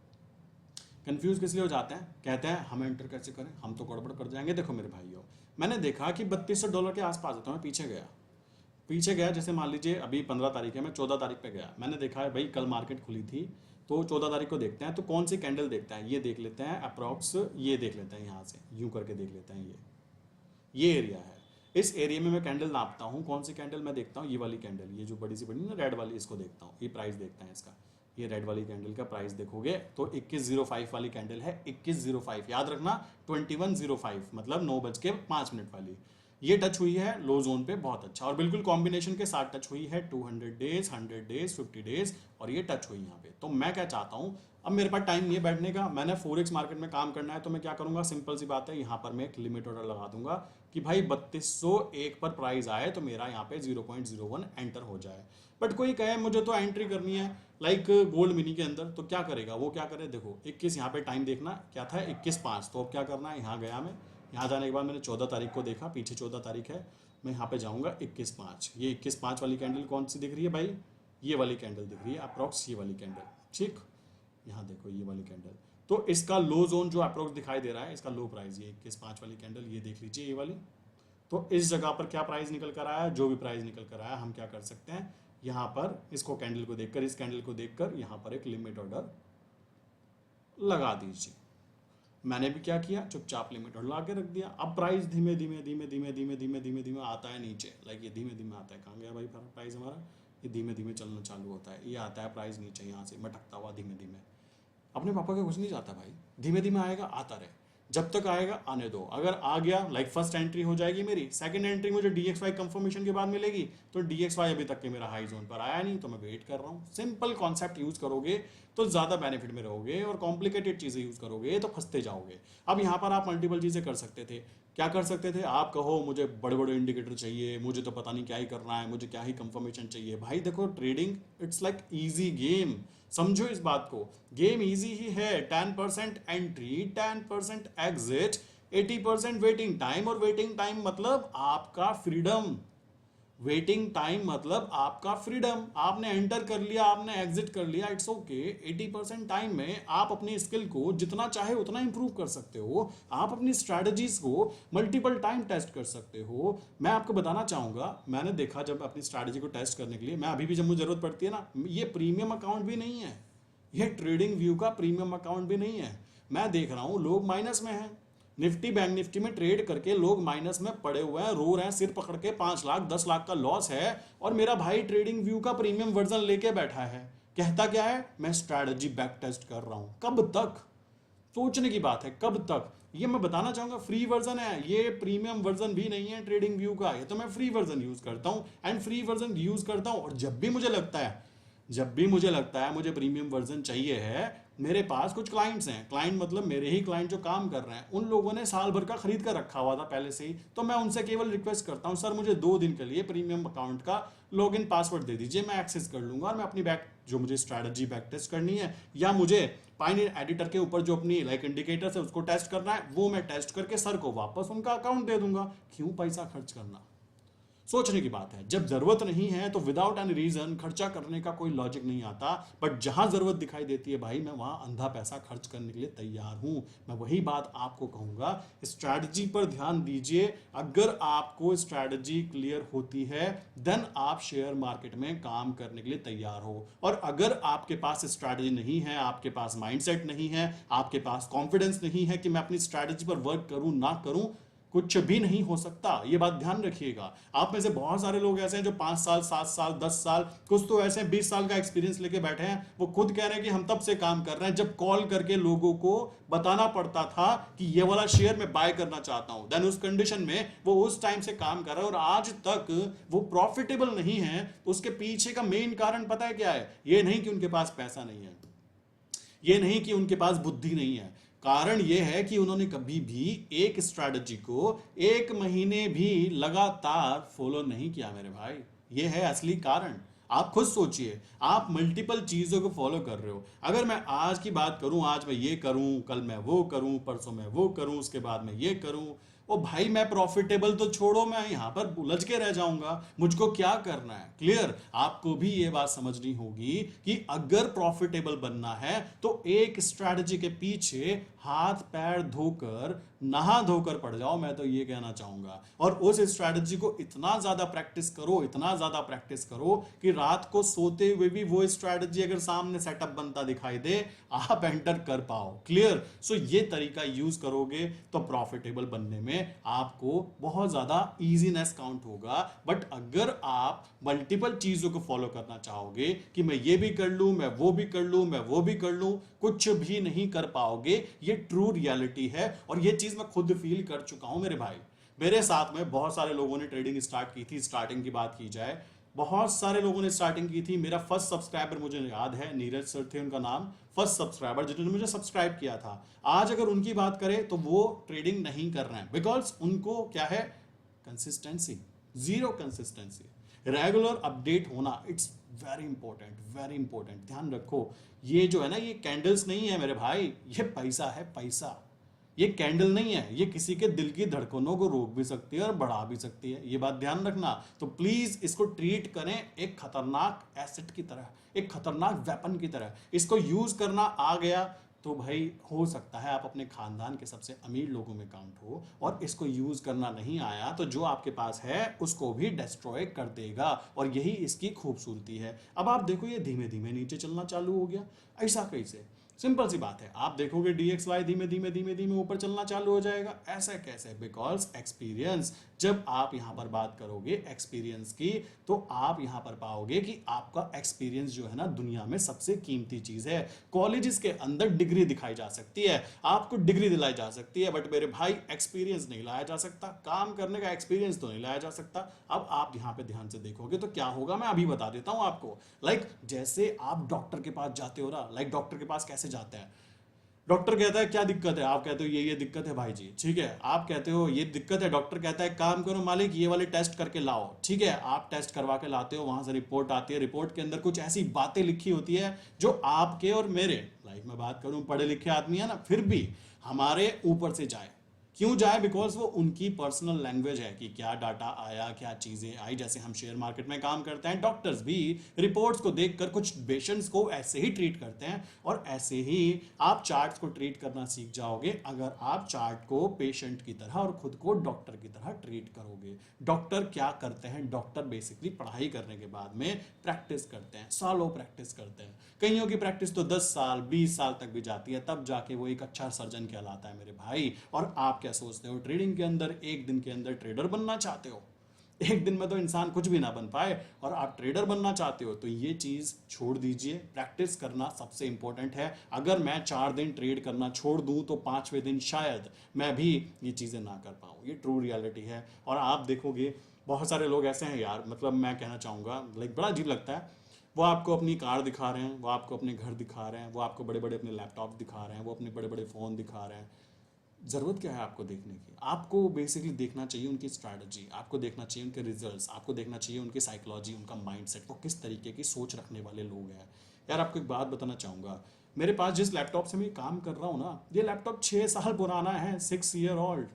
कंफ्यूज किस लिए हो जाते हैं, कहते हैं हम एंटर कैसे करें, हम तो गड़बड़ कर जाएंगे। देखो मेरे भाइयों, मैंने देखा कि $3200 के आसपास है तो मैं पीछे गया जैसे मान लीजिए अभी 15 तारीख है, मैं 14 तारीख पे गया, मैंने देखा है भाई कल मार्केट खुली थी तो 14 तारीख को देखते हैं तो कौन सी कैंडल देखता है, ये देख लेते हैं अप्रॉक्स, ये देख लेते हैं यहाँ से यूं करके देख लेते हैं, ये एरिया है। इस एरिया में मैं कैंडल नापता हूँ, कौन सी कैंडल मैं देखता हूँ, ये वाली कैंडल, ये जो बड़ी सी बड़ी ना रेड वाली, इसको देखता हूँ, ये प्राइस देखता है इसका, ये रेड वाली कैंडल का प्राइस देखोगे तो 2105 वाली कैंडल है, 2105 याद रखना, 2105 मतलब 9:05 वाली, ये टच हुई है लो जोन पे, बहुत अच्छा, और बिल्कुल कॉम्बिनेशन के साथ टच हुई है 200 डेज, 100 डेज, 50 डेज, और ये टच हुई यहाँ पे। तो मैं क्या चाहता हूँ, अब मेरे पास टाइम नहीं है बैठने का, मैंने फोरेक्स मार्केट में काम करना है, तो मैं क्या करूंगा, सिंपल सी बात है, यहाँ पर मैं एक लिमिट ऑर्डर लगा दूंगा कि भाई 3201 पर प्राइस आए तो मेरा यहाँ पे 0.01 एंटर हो जाए। बट कोई कहे मुझे तो एंट्री करनी है लाइक गोल्ड मिनी के अंदर, तो क्या करेगा, वो क्या करे, देखो 21 यहाँ पे टाइम देखना क्या था, 21:05, तो अब क्या करना है, यहाँ गया मैं, यहाँ जाने के बाद मैंने 14 तारीख को देखा, पीछे 14 तारीख है, मैं यहाँ पे जाऊँगा 21:05, ये 21:05 वाली कैंडल कौन सी दिख रही है भाई, ये वाली कैंडल दिख रही है अप्रॉक्स, ये वाली कैंडल, ठीक, यहाँ देखो ये वाली कैंडल, तो इसका लो जोन जो अप्रोक्स दिखाई दे रहा है, इसका लो प्राइस ये 21:05 वाली कैंडल, ये देख लीजिए ये वाली। तो इस जगह पर क्या प्राइस निकल कर आया, जो भी प्राइस निकल कर आया, हम क्या कर सकते हैं, यहाँ पर इसको कैंडल को देखकर, इस कैंडल को देखकर यहाँ पर एक लिमिट ऑर्डर लगा दीजिए। मैंने भी क्या किया, चुपचाप लिमिट ऑर्डर लगा के रख दिया। अब प्राइस धीमे धीमे धीमे धीमे धीमे धीमे धीमे धीमे आता है नीचे, लाइक ये धीमे धीमे आता है, कहाँ गया भाई प्राइस हमारा, ये धीमे धीमे चलना चालू होता है, ये आता है प्राइस नीचे यहाँ से मटकता हुआ धीमे धीमे, अपने पापा के कुछ नहीं जाता भाई, धीमे धीमे आएगा, आता रहे, जब तक आएगा आने दो। अगर आ गया लाइक फर्स्ट एंट्री हो जाएगी मेरी, सेकंड एंट्री मुझे DXY कंफर्मेशन के बाद मिलेगी, तो DXY अभी तक के मेरा हाई जोन पर आया नहीं तो मैं वेट कर रहा हूँ। सिंपल कॉन्सेप्ट यूज करोगे तो ज़्यादा बेनिफिट में रहोगे, और कॉम्प्लिकेटेड चीज़ें यूज करोगे तो फंसते जाओगे। अब यहाँ पर आप मल्टीपल चीज़ें कर सकते थे, क्या कर सकते थे, आप कहो मुझे बड़े बड़े इंडिकेटर चाहिए, मुझे तो पता नहीं क्या ही करना है, मुझे क्या ही कंफर्मेशन चाहिए। भाई देखो trading it's like easy game, समझो इस बात को, गेम इजी ही है। 10% एंट्री, 10% एग्जिट, 80% वेटिंग टाइम, और वेटिंग टाइम मतलब आपका फ्रीडम, वेटिंग टाइम मतलब आपका फ्रीडम। आपने एंटर कर लिया, आपने एग्जिट कर लिया, इट्स ओके। 80% टाइम में आप अपनी स्किल को जितना चाहे उतना इंप्रूव कर सकते हो, आप अपनी स्ट्रैटेजीज को मल्टीपल टाइम टेस्ट कर सकते हो। मैं आपको बताना चाहूंगा, मैंने देखा जब अपनी स्ट्रैटेजी को टेस्ट करने के लिए, मैं अभी भी जब मुझे जरूरत पड़ती है ना, ये प्रीमियम अकाउंट भी नहीं है, ये ट्रेडिंग व्यू का प्रीमियम अकाउंट भी नहीं है। मैं देख रहा हूं लोग माइनस में हैं, निफ्टी बैंक निफ्टी में ट्रेड करके लोग माइनस में पड़े हुए हैं, रो रहे हैं सिर पकड़ के, 5 लाख 10 लाख का लॉस है, और मेरा भाई ट्रेडिंग व्यू का प्रीमियम वर्जन लेके बैठा है, कहता क्या है, मैं स्ट्रैटेजी बैक टेस्ट कर रहा हूं। कब तक, सोचने की बात है, कब तक। ये मैं बताना चाहूंगा फ्री वर्जन है, ये प्रीमियम वर्जन भी नहीं है ट्रेडिंग व्यू का, ये तो मैं फ्री वर्जन यूज करता हूं, एंड फ्री वर्जन यूज करता हूं। और जब भी मुझे लगता है मुझे प्रीमियम वर्जन चाहिए है, मेरे पास कुछ क्लाइंट्स हैं, क्लाइंट मतलब मेरे ही क्लाइंट जो काम कर रहे हैं, उन लोगों ने साल भर का खरीद कर रखा हुआ था पहले से ही, तो मैं उनसे केवल रिक्वेस्ट करता हूं, सर मुझे 2 दिन के लिए प्रीमियम अकाउंट का लॉगिन पासवर्ड दे दीजिए, मैं एक्सेस कर लूंगा, और मैं अपनी बैक जो मुझे स्ट्रैटेजी बैक टेस्ट करनी है, या मुझे पाइनियर एडिटर के ऊपर जो अपनी लाइक इंडिकेटर्स है उसको टेस्ट करना है, वो मैं टेस्ट करके सर को वापस उनका अकाउंट दे दूंगा। क्यों पैसा खर्च करना, सोचने की बात है। जब जरूरत नहीं है तो विदाउट एनी रीजन खर्चा करने का कोई लॉजिक नहीं आता, बट जहां जरूरत दिखाई देती है भाई, मैं वहां अंधा पैसा खर्च करने के लिए तैयार हूं। मैं वही बात आपको कहूंगा, स्ट्रैटेजी पर ध्यान दीजिए। अगर आपको स्ट्रैटेजी क्लियर होती है देन आप शेयर मार्केट में काम करने के लिए तैयार हो, और अगर आपके पास स्ट्रैटेजी नहीं है, आपके पास माइंडसेट नहीं है, आपके पास कॉन्फिडेंस नहीं है कि मैं अपनी स्ट्रैटेजी पर वर्क करूं ना करूं, कुछ भी नहीं हो सकता, ये बात ध्यान रखिएगा। आप में से बहुत सारे लोग ऐसे हैं जो 5 साल 7 साल 10 साल, कुछ तो ऐसे 20 साल का एक्सपीरियंस लेके बैठे हैं, वो खुद कह रहे हैं कि हम तब से काम कर रहे हैं जब कॉल करके लोगों को बताना पड़ता था कि ये वाला शेयर मैं बाय करना चाहता हूं, देन उस कंडीशन में वो उस टाइम से काम कर रहा है और आज तक वो प्रॉफिटेबल नहीं है। उसके पीछे का मेन कारण पता है क्या है? ये नहीं कि उनके पास पैसा नहीं है, ये नहीं कि उनके पास बुद्धि नहीं है, कारण यह है कि उन्होंने कभी भी एक स्ट्रैटेजी को 1 महीने भी लगातार फॉलो नहीं किया मेरे भाई। ये है असली कारण। आप खुद सोचिए, आप मल्टीपल चीजों को फॉलो कर रहे हो। अगर मैं आज की बात करूं, आज मैं ये करूं, कल मैं वो करूं, परसों मैं वो करूं, उसके बाद मैं ये करूं, ओ भाई मैं प्रॉफिटेबल तो छोड़ो, मैं यहां पर उलझ के रह जाऊंगा। मुझको क्या करना है? क्लियर? आपको भी ये बात समझनी होगी कि अगर प्रॉफिटेबल बनना है तो एक स्ट्रैटेजी के पीछे हाथ पैर धोकर, नहा धोकर पड़ जाओ, मैं तो ये कहना चाहूंगा। और उस स्ट्रैटेजी को इतना ज्यादा प्रैक्टिस करो, इतना ज्यादा प्रैक्टिस करो कि रात को सोते हुए भी वो स्ट्रैटेजी अगर सामने सेटअप बनता दिखाई दे, आप एंटर कर पाओ। क्लियर? सो ये तरीका यूज करोगे तो प्रॉफिटेबल बनने में आपको बहुत ज्यादा इजीनेस काउंट होगा। बट अगर आप मल्टीपल चीजों को फॉलो करना चाहोगे कि मैं ये भी कर लूं, मैं वो भी कर लूं, मैं वो भी कर लूं, कुछ भी नहीं कर पाओगे। ये ट्रू रियलिटी है और ये चीज मैं खुद फील कर चुका हूं मेरे भाई। मेरे साथ में बहुत सारे लोगों ने ट्रेडिंग स्टार्ट की थी। स्टार्टिंग की बात की जाए, बहुत सारे लोगों ने स्टार्टिंग की थी। मेरा फर्स्ट सब्सक्राइबर मुझे याद है, नीरज सर थे उनका नाम, फर्स्ट सब्सक्राइबर जिन्होंने मुझे सब्सक्राइब किया था। आज अगर उनकी बात करें तो वो ट्रेडिंग नहीं कर रहे हैं, बिकॉज उनको क्या है? Consistency, zero consistency. Regular update होना, it's very important, very important. ध्यान रखो, ये जो है ना, ये कैंडल्स नहीं है मेरे भाई, ये पैसा है, पैसा। ये कैंडल नहीं है, ये किसी के दिल की धड़कनों को रोक भी सकती है और बढ़ा भी सकती है, ये बात ध्यान रखना। तो प्लीज इसको ट्रीट करें एक खतरनाक एसेट की तरह, एक खतरनाक वेपन की तरह। इसको यूज करना आ गया तो भाई हो सकता है आप अपने खानदान के सबसे अमीर लोगों में काउंट हो, और इसको यूज करना नहीं आया तो जो आपके पास है उसको भी डिस्ट्रॉय कर देगा, और यही इसकी खूबसूरती है। अब आप देखो, ये धीमे धीमे नीचे चलना चालू हो गया। ऐसा कैसे? सिंपल सी बात है, आप देखोगे DXY धीमे धीमे धीमे धीमे ऊपर चलना चालू हो जाएगा। ऐसा कैसे? Because experience. जब आप यहां पर बात करोगे एक्सपीरियंस की, तो आप यहां पर पाओगे कि आपका एक्सपीरियंस जो है ना, दुनिया में सबसे कीमती चीज है। कॉलेजेस के अंदर डिग्री दिखाई जा सकती है, आपको डिग्री दिलाई जा सकती है, बट मेरे भाई एक्सपीरियंस नहीं लाया जा सकता। काम करने का एक्सपीरियंस तो नहीं लाया जा सकता। अब आप यहां पे ध्यान से देखोगे तो क्या होगा, मैं अभी बता देता हूं आपको। जैसे आप डॉक्टर के पास जाते हो ना, डॉक्टर के पास कैसे जाते हैं? डॉक्टर कहता है क्या दिक्कत है, आप कहते हो ये दिक्कत है भाई जी, ठीक है। आप कहते हो ये दिक्कत है, डॉक्टर कहता है काम करो मालिक, ये वाले टेस्ट करके लाओ, ठीक है। आप टेस्ट करवा के लाते हो, वहां से रिपोर्ट आती है, रिपोर्ट के अंदर कुछ ऐसी बातें लिखी होती है जो आपके और मेरे, मैं बात करूं पढ़े लिखे आदमी है ना, फिर भी हमारे ऊपर से जाए। क्यों जाए? बिकॉज वो उनकी पर्सनल लैंग्वेज है कि क्या डाटा आया, क्या चीजें आई। जैसे हम शेयर मार्केट में काम करते हैं, डॉक्टर्स भी रिपोर्ट्स को देखकर कुछ पेशेंट्स को ऐसे ही ट्रीट करते हैं, और ऐसे ही आप चार्ट्स को ट्रीट करना सीख जाओगे अगर आप चार्ट को पेशेंट की तरह और खुद को डॉक्टर की तरह ट्रीट करोगे। डॉक्टर क्या करते हैं? डॉक्टर बेसिकली पढ़ाई करने के बाद में प्रैक्टिस करते हैं, सालों प्रैक्टिस करते हैं। कईयों की प्रैक्टिस तो 10 साल 20 साल तक भी जाती है, तब जाके वो एक अच्छा सर्जन कहलाता है मेरे भाई। और आप क्या सोचते हो, ट्रेडिंग के अंदर एक दिन के अंदर ट्रेडर बनना चाहते हो? एक दिन में तो इंसान कुछ भी ना बन पाए, और आप ट्रेडर बनना चाहते हो तो ये चीज छोड़ दीजिए। प्रैक्टिस करना सबसे इंपॉर्टेंट है। अगर मैं 4 दिन ट्रेड करना छोड़ दूं तो 5वें दिन शायद मैं भी ये चीजें ना कर पाऊं। ये ट्रू रियलिटी है। और आप देखोगे बहुत सारे लोग ऐसे हैं यार, मैं कहना चाहूंगा, बड़ा अजीब लगता है। वो आपको अपनी कार दिखा रहे हैं, वो आपको अपने घर दिखा रहे हैं, वो आपको बड़े बड़े अपने लैपटॉप दिखा रहे हैं, वो अपने बड़े बड़े फ़ोन दिखा रहे हैं। ज़रूरत क्या है आपको देखने की? आपको बेसिकली देखना चाहिए उनकी स्ट्रैटेजी, आपको देखना चाहिए उनके रिजल्ट्स, आपको देखना चाहिए उनकी साइकोलॉजी, उनका माइंडसेट, वो किस तरीके की सोच रखने वाले लोग हैं। यार आपको एक बात बताना चाहूँगा, मेरे पास जिस लैपटॉप से मैं काम कर रहा हूँ ना, ये लैपटॉप 6 साल पुराना है, 6 ईयर ओल्ड।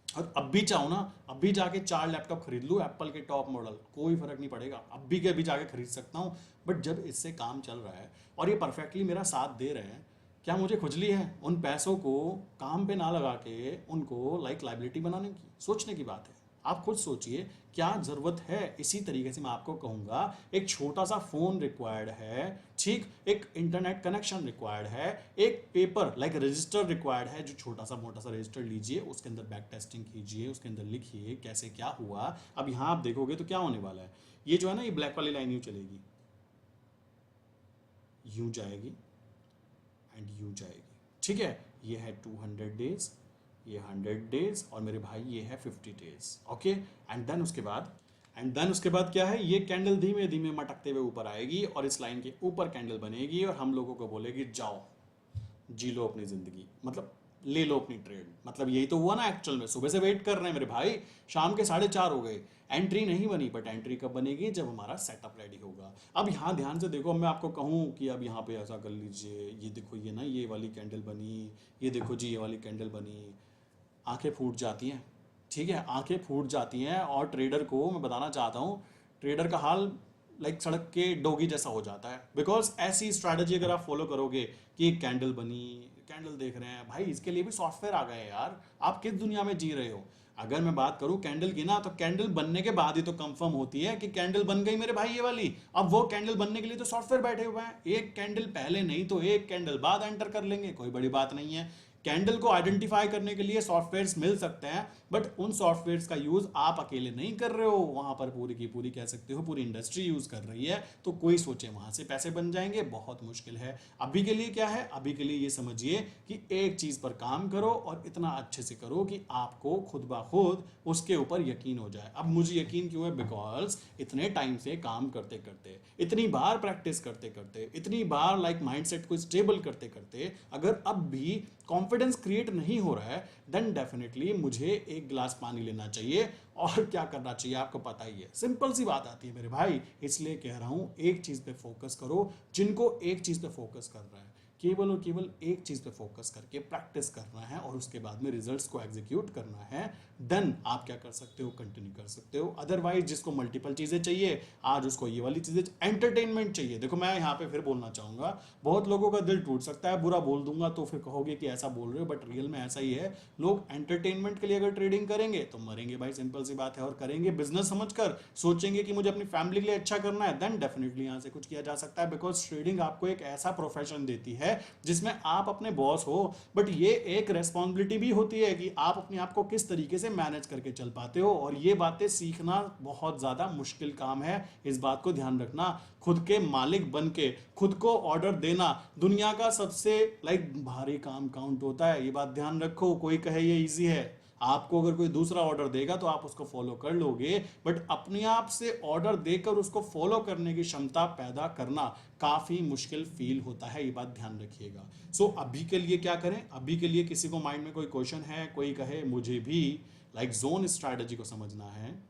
और अब भी चाहूँ ना, अब भी जाके 4 लैपटॉप खरीद लूँ एप्पल के टॉप मॉडल, कोई फर्क नहीं पड़ेगा, अब भी के अभी जाके खरीद सकता हूँ। बट जब इससे काम चल रहा है और ये परफेक्टली मेरा साथ दे रहे हैं, क्या मुझे खुजली है उन पैसों को काम पे ना लगा के उनको लाइबिलिटी बनाने की? सोचने की बात है। आप खुद सोचिए क्या ज़रूरत है। इसी तरीके से मैं आपको कहूँगा एक छोटा सा फ़ोन रिक्वायर्ड है, ठीक, एक इंटरनेट कनेक्शन रिक्वायर्ड है, एक पेपर लाइक रजिस्टर रिक्वायर्ड है, जो छोटा सा मोटा सा रजिस्टर लीजिए, उसके अंदर बैक टेस्टिंग कीजिए, उसके अंदर लिखिए कैसे क्या हुआ। अब यहाँ आप देखोगे तो क्या होने वाला है, ये जो है ना, ये ब्लैक वाली लाइन यूँ चलेगी, यूँ जाएगी एंड यूँ जाएगी, ठीक है। ये है 200 डेज, ये 100 डेज, और मेरे भाई ये है 50 डेज, ओके। एंड देन उसके बाद क्या है, ये कैंडल धीमे धीमे मटकते हुए ऊपर आएगी और इस लाइन के ऊपर कैंडल बनेगी और हम लोगों को बोलेगी जाओ जी लो अपनी जिंदगी, मतलब ले लो अपनी ट्रेड। मतलब यही तो हुआ ना एक्चुअल में, सुबह से वेट कर रहे हैं मेरे भाई, शाम के 4:30 हो गए, एंट्री नहीं बनी, बट एंट्री कब बनेगी, जब हमारा सेटअप रेडी होगा। अब यहाँ ध्यान से देखो, मैं आपको कहूँ कि अब यहाँ पे ऐसा कर लीजिए, ये देखो ये ना, ये वाली कैंडल बनी, ये देखो जी ये वाली कैंडल बनी, आंखें फूट जाती हैं, ठीक है, आंखें फूट जाती हैं। और ट्रेडर को मैं बताना चाहता हूँ, ट्रेडर का हाल लाइक सड़क के डोगी जैसा हो जाता है। बिकॉज ऐसी स्ट्रैटेजी अगर आप फॉलो करोगे कि एक कैंडल बनी, कैंडल देख रहे हैं भाई, इसके लिए भी सॉफ्टवेयर आ गए हैं यार, आप किस दुनिया में जी रहे हो। अगर मैं बात करूं कैंडल की ना, तो कैंडल बनने के बाद ही तो कंफर्म होती है कि कैंडल बन गई मेरे भाई ये वाली। अब वो कैंडल बनने के लिए तो सॉफ्टवेयर बैठे हुए हैं, एक कैंडल पहले नहीं तो एक कैंडल बाद एंटर कर लेंगे, कोई बड़ी बात नहीं है। कैंडल को आइडेंटिफाई करने के लिए सॉफ्टवेयर्स मिल सकते हैं, बट उन सॉफ्टवेयर्स का यूज आप अकेले नहीं कर रहे हो, वहां पर पूरी की पूरी कह सकते हो पूरी इंडस्ट्री यूज कर रही है। तो कोई सोचे वहां से पैसे बन जाएंगे, बहुत मुश्किल है। अभी के लिए क्या है, अभी के लिए ये समझिए कि एक चीज पर काम करो और इतना अच्छे से करो कि आपको खुद ब खुद उसके ऊपर यकीन हो जाए। अब मुझे यकीन क्यों है, बिकॉज इतने टाइम से काम करते करते, इतनी बार प्रैक्टिस करते करते, इतनी बार लाइक माइंडसेट को स्टेबल करते करते, अगर अब भी कॉन्फिडेंस क्रिएट नहीं हो रहा है, देन डेफिनेटली मुझे एक गिलास पानी लेना चाहिए और क्या करना चाहिए आपको पता ही है। सिंपल सी बात आती है मेरे भाई, इसलिए कह रहा हूं एक चीज पे फोकस करो। जिनको एक चीज पे फोकस कर रहा है, केवल और केवल एक चीज पे फोकस करके प्रैक्टिस करना है और उसके बाद में रिजल्ट्स को एग्जीक्यूट करना है, देन आप क्या कर सकते हो, कंटिन्यू कर सकते हो। अदरवाइज जिसको मल्टीपल चीजें चाहिए, आज उसको ये वाली चीजें, एंटरटेनमेंट चाहिए। देखो मैं यहाँ पे फिर बोलना चाहूंगा, बहुत लोगों का दिल टूट सकता है, बुरा बोल दूंगा तो फिर कहोगे कि ऐसा बोल रहे हो, बट रियल में ऐसा ही है। लोग एंटरटेनमेंट के लिए अगर ट्रेडिंग करेंगे तो मरेंगे भाई, सिंपल सी बात है। और करेंगे बिजनेस समझकर, सोचेंगे कि मुझे अपनी फैमिली के लिए अच्छा करना है, देन डेफिनेटली यहाँ से कुछ किया जा सकता है। बिकॉज ट्रेडिंग आपको एक ऐसा प्रोफेशन देती है जिसमें आप अपने बॉस हो, बट ये एक रेस्पॉन्सिबिलिटी भी होती है कि आप अपने आप को किस तरीके से मैनेज करके चल पाते हो। और ये बातें सीखना बहुत ज्यादा मुश्किल काम है, इस बात को ध्यान रखना। खुद के मालिक बन के खुद को ऑर्डर देना दुनिया का सबसे लाइक भारी काम काउंट होता है, ये बात ध्यान रखो। कोई कहे ये इजी है, आपको अगर कोई दूसरा ऑर्डर देगा तो आप उसको फॉलो कर लोगे, बट अपने आप से ऑर्डर देकर उसको फॉलो करने की क्षमता पैदा करना काफी मुश्किल फील होता है, ये बात ध्यान रखिएगा। सो अभी के लिए क्या करें, अभी के लिए किसी को माइंड में कोई क्वेश्चन है, कोई कहे मुझे भी लाइक जोन स्ट्रैटेजी को समझना है,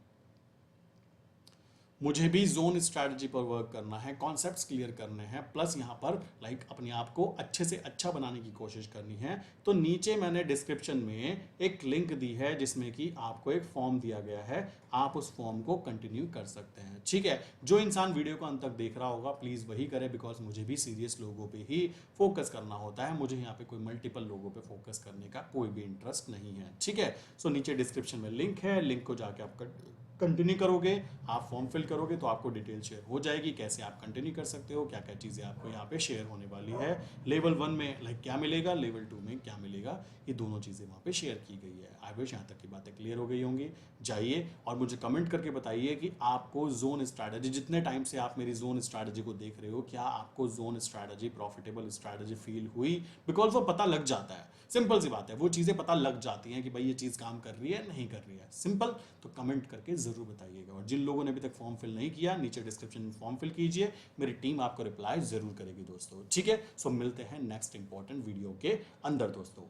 मुझे भी जोन स्ट्रैटेजी पर वर्क करना है, कॉन्सेप्ट्स क्लियर करने हैं, प्लस यहाँ पर लाइक अपने आप को अच्छे से अच्छा बनाने की कोशिश करनी है, तो नीचे मैंने डिस्क्रिप्शन में एक लिंक दी है जिसमें कि आपको एक फॉर्म दिया गया है, आप उस फॉर्म को कंटिन्यू कर सकते हैं, ठीक है। जो इंसान वीडियो को अंत तक देख रहा होगा प्लीज़ वही करे, बिकॉज मुझे भी सीरियस लोगों पे ही फोकस करना होता है, मुझे यहाँ पे कोई मल्टीपल लोगों पे फोकस करने का कोई भी इंटरेस्ट नहीं है, ठीक है। सो नीचे डिस्क्रिप्शन में लिंक है, लिंक को जाके आप कंटिन्यू करोगे, आप फॉर्म फिल करोगे तो आपको डिटेल शेयर हो जाएगी, कैसे आप कंटिन्यू कर सकते हो, क्या क्या चीज़ें आपको यहाँ पे शेयर होने वाली है। लेवल 1 में लाइक क्या मिलेगा, लेवल 2 में क्या मिलेगा, ये दोनों चीज़ें वहाँ पे शेयर की गई है। आई विश यहाँ तक की बातें क्लियर हो गई होंगी। जाइए और मुझे कमेंट करके बताइए कि आपको जोन स्ट्रैटेजी, जितने टाइम से आप मेरी जोन स्ट्रैटेजी को देख रहे हो, क्या आपको zone strategy profitable strategy feel हुई। बिकॉज वो पता लग जाता है, सिंपल सी बात है, वो चीज़ें पता लग जाती हैं कि भाई ये चीज़ काम कर रही है नहीं कर रही है, सिंपल। तो कमेंट करके ज़रूर बताइएगा। और जिन लोगों ने अभी तक फॉर्म फिल नहीं किया, नीचे डिस्क्रिप्शन में फॉर्म फिल कीजिए, मेरी टीम आपको रिप्लाई ज़रूर करेगी दोस्तों, ठीक है। सो मिलते हैं नेक्स्ट इंपॉर्टेंट वीडियो के अंदर दोस्तों।